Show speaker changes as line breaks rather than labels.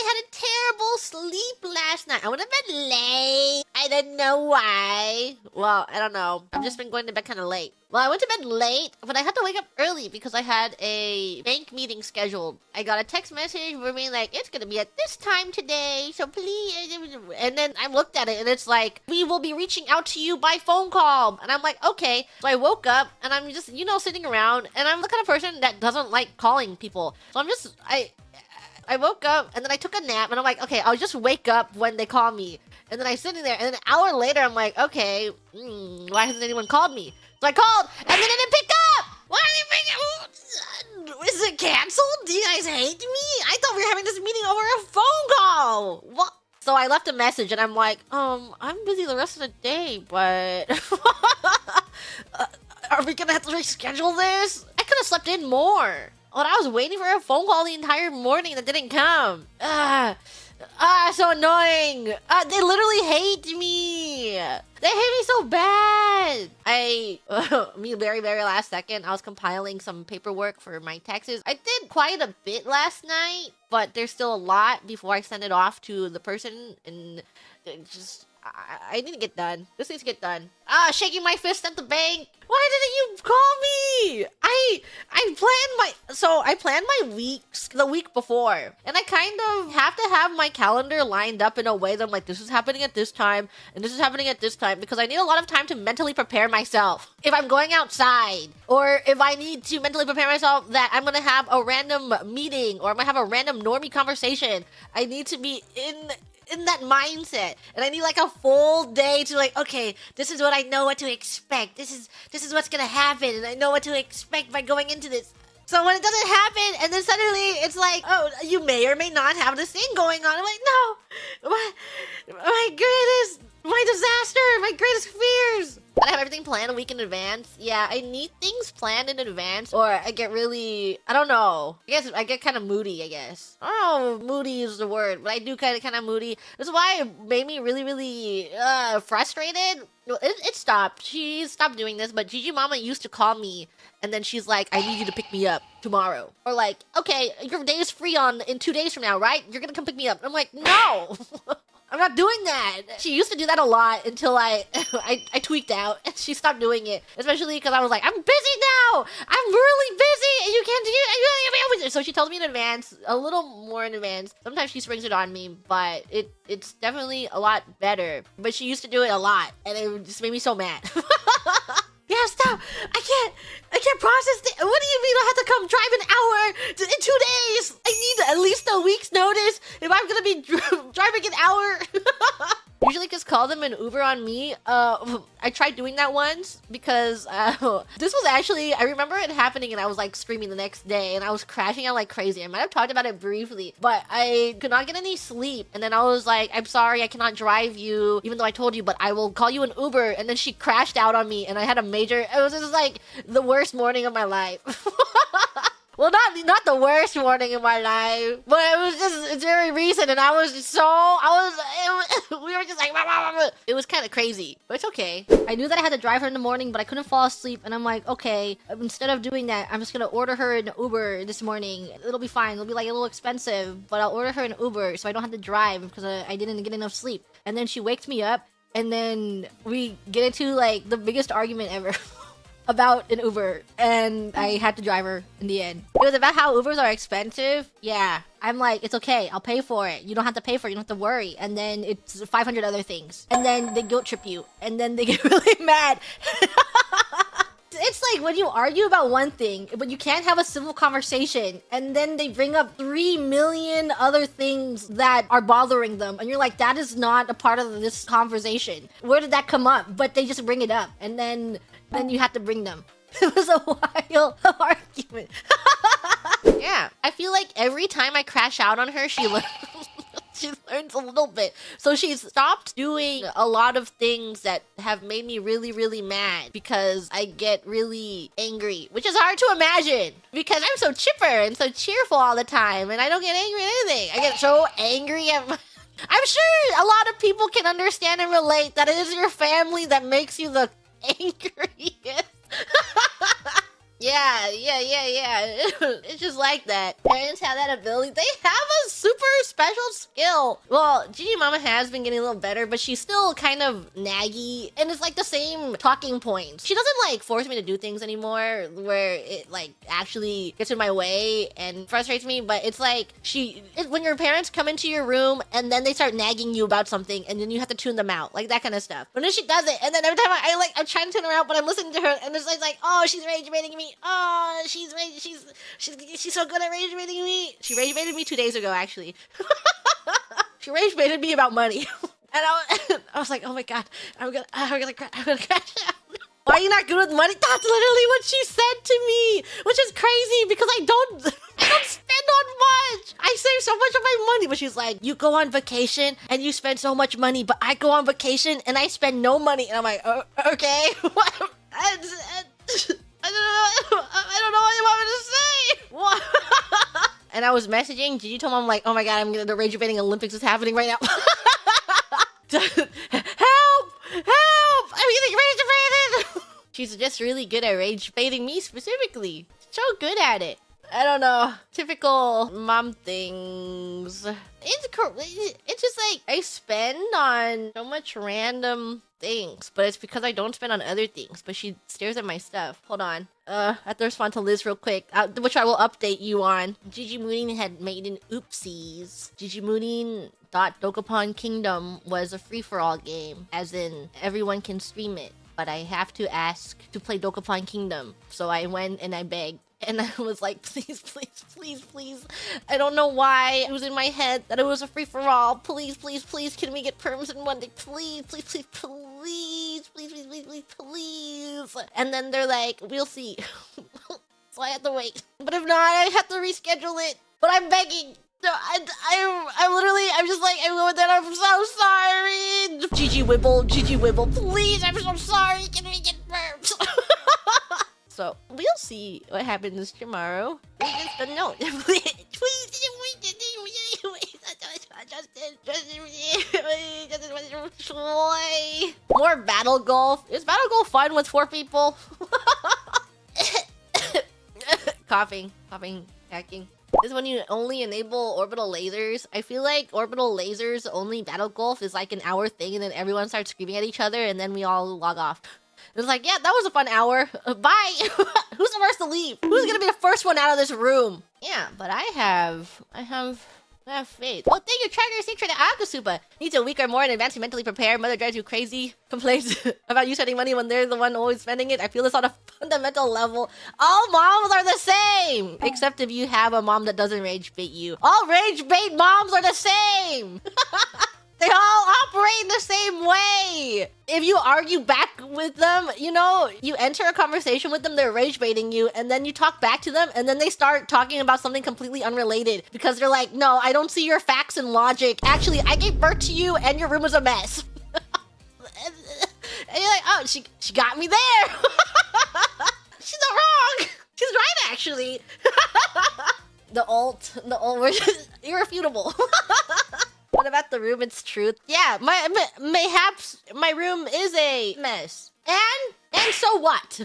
had a terrible sleep last night. I went to bed late. I didn't know why. Well, I don't know. I've just been going to bed kind of late. Well, I went to bed late, but I had to wake up early because I had a bank meeting scheduled. I got a text message for me like, it's going to be at this time today, so please. And then I looked at it and it's like, we will be reaching out to you by phone call. And I'm like, okay. So I woke up and I'm just, sitting around, and I'm the kind of person that doesn't like calling people. So I woke up and then I took a nap and I'm like, okay, I'll just wake up when they call me. And then I'm sitting there and then an hour later, I'm like, okay, why hasn't anyone called me? So I called and then it didn't pick up. Why didn't it pick up? Is it canceled? Do you guys hate me? I thought we were having this meeting over a phone call. What? So I left a message and I'm like, I'm busy the rest of the day, but are we gonna have to reschedule this? I could have slept in more. But I was waiting for a phone call the entire morning that didn't come. So annoying. They literally hate me. They hate me so bad. Very, very last second, I was compiling some paperwork for my taxes. I did quite a bit last night, but there's still a lot before I send it off to the person, and it just... I need to get done. This needs to get done. Shaking my fist at the bank. Why didn't you call me? I planned my weeks the week before. And I kind of have to have my calendar lined up in a way that I'm like, this is happening at this time, and this is happening at this time, because I need a lot of time to mentally prepare myself. If I'm going outside, or if I need to mentally prepare myself that I'm gonna have a random meeting, or I'm gonna have a random normie conversation, I need to be in that mindset, and I need like a full day to like, okay, this is what I know what to expect. This is what's gonna happen, and I know what to expect by going into this. So when it doesn't happen, and then suddenly it's like, oh, you may or may not have this thing going on. I'm like, no, my greatest, my disaster, my greatest fears. But I have everything planned a week in advance. Yeah, I need things planned in advance, or I get really, I don't know. I guess I get kind of moody, I guess. I don't know if moody is the word, but I do kind of moody. That's why it made me really, really frustrated. It stopped. She stopped doing this, but Gigimama used to call me, and then she's like, I need you to pick me up tomorrow. Or like, okay, your day is free in 2 days from now, right? You're gonna come pick me up. I'm like, no. I'm not doing that. She used to do that a lot until I tweaked out and she stopped doing it. Especially because I was like, I'm busy now. I'm really busy and you can't do it. So she tells me in advance, a little more in advance. Sometimes she springs it on me, but it's definitely a lot better. But she used to do it a lot and it just made me so mad. Yeah, stop. I can't process it. What do you mean I have to come drive an hour in 2 days? I need at least a week's notice if I'm gonna be driving an hour. Usually just call them an Uber on me. I tried doing that once because this was actually, I remember it happening and I was like screaming the next day and I was crashing out like crazy. I might have talked about it briefly, but I could not get any sleep. And then I was like, I'm sorry, I cannot drive you, even though I told you, but I will call you an Uber. And then she crashed out on me and I had a major, it was just like the worst morning of my life. Well, not the worst morning in my life, but it was just very recent, and we were just like, it was kind of crazy, but it's okay. I knew that I had to drive her in the morning, but I couldn't fall asleep, and I'm like, okay, instead of doing that, I'm just gonna order her an Uber this morning. It'll be fine. It'll be like a little expensive, but I'll order her an Uber so I don't have to drive because I didn't get enough sleep. And then she wakes me up, and then we get into like the biggest argument ever. About an Uber, and I had to drive her in the end. It was about how Ubers are expensive. Yeah, I'm like, it's okay, I'll pay for it. You don't have to pay for it, you don't have to worry. And then it's 500 other things. And then they guilt trip you, and then they get really mad. It's like when you argue about one thing, but you can't have a civil conversation, and then they bring up 3 million other things that are bothering them, and you're like, that is not a part of this conversation. Where did that come up? But they just bring it up, and then you have to bring them. It was a wild argument. Yeah, I feel like every time I crash out on her, she learns a little bit. So she's stopped doing a lot of things that have made me really, really mad because I get really angry, which is hard to imagine because I'm so chipper and so cheerful all the time, and I don't get angry at anything. I get so angry at I'm sure a lot of people can understand and relate that it is your family that makes you the angriest. Yeah. It's just like that. Parents have that ability. They have a super special skill. Well, Gigimama has been getting a little better, but she's still kind of naggy. And it's like the same talking points. She doesn't like force me to do things anymore where it like actually gets in my way and frustrates me. But it's like when your parents come into your room and then they start nagging you about something and then you have to tune them out. Like that kind of stuff. But then she does it. And then every time I'm trying to tune her out, but I'm listening to her and it's like, oh, she's rage baiting me. Oh, she's so good at rage baiting me. She rage baited me 2 days ago, actually. She rage baited me about money. And I was like, oh my god, I'm gonna crash out. Why are you not good with money? That's literally what she said to me, which is crazy because I don't spend on much. I save so much of my money, but she's like, you go on vacation and you spend so much money, but I go on vacation and I spend no money. And I'm like, okay. I don't know what you want me to say. What? And I was messaging Gigi, told mom like, oh my god, the rage baiting Olympics is happening right now. Help! I'm getting rage baited. She's just really good at rage baiting me specifically. So good at it. I don't know. Typical mom things. It's just like I spend on so much random things, but it's because I don't spend on other things. But she stares at my stuff. Hold on. I have to respond to Liz real quick, which I will update you on. Gigi Murin had made an oopsies. Gigi Murin thought Dokapon Kingdom was a free-for-all game, as in everyone can stream it. But I have to ask to play Dokapon Kingdom. So I went and I begged. And I was like, please. I don't know why it was in my head that it was a free-for-all. Please, can we get perms in one day? Please. And then they're like, we'll see. So I had to wait. But if not, I have to reschedule it. But I'm begging. No, I'm just like, I'm going there. I'm so sorry. Gigi Wibble, please, I'm so sorry. Can we get perms? So we'll see what happens tomorrow. We just don't know. More battle golf. Is battle golf fun with 4 people? Coughing, hacking. This is when you only enable orbital lasers. I feel like orbital lasers only battle golf is like an hour thing, and then everyone starts screaming at each other, and then we all log off. It's like, yeah, that was a fun hour. Bye. Who's the first to leave? Who's gonna be the first one out of this room? Yeah, but I have faith. Well, thank you, Tracker Secret 𝑾𝑶𝑹𝑺𝑻. Needs a week or more in advance to mentally prepare. Mother drives you crazy. Complains about you spending money when they're the one always spending it. I feel this on a fundamental level. All moms are the same! Except if you have a mom that doesn't rage bait you. All rage bait moms are the same! They all operate the same way. If you argue back with them, you know, you enter a conversation with them, they're rage baiting you, and then you talk back to them, and then they start talking about something completely unrelated because they're like, no, I don't see your facts and logic. Actually, I gave birth to you, and your room was a mess. And you're like, oh, she got me there. She's not wrong. She's right, actually. The ult was irrefutable. What about the room? It's truth. Yeah, mayhaps my room is a mess. And so what?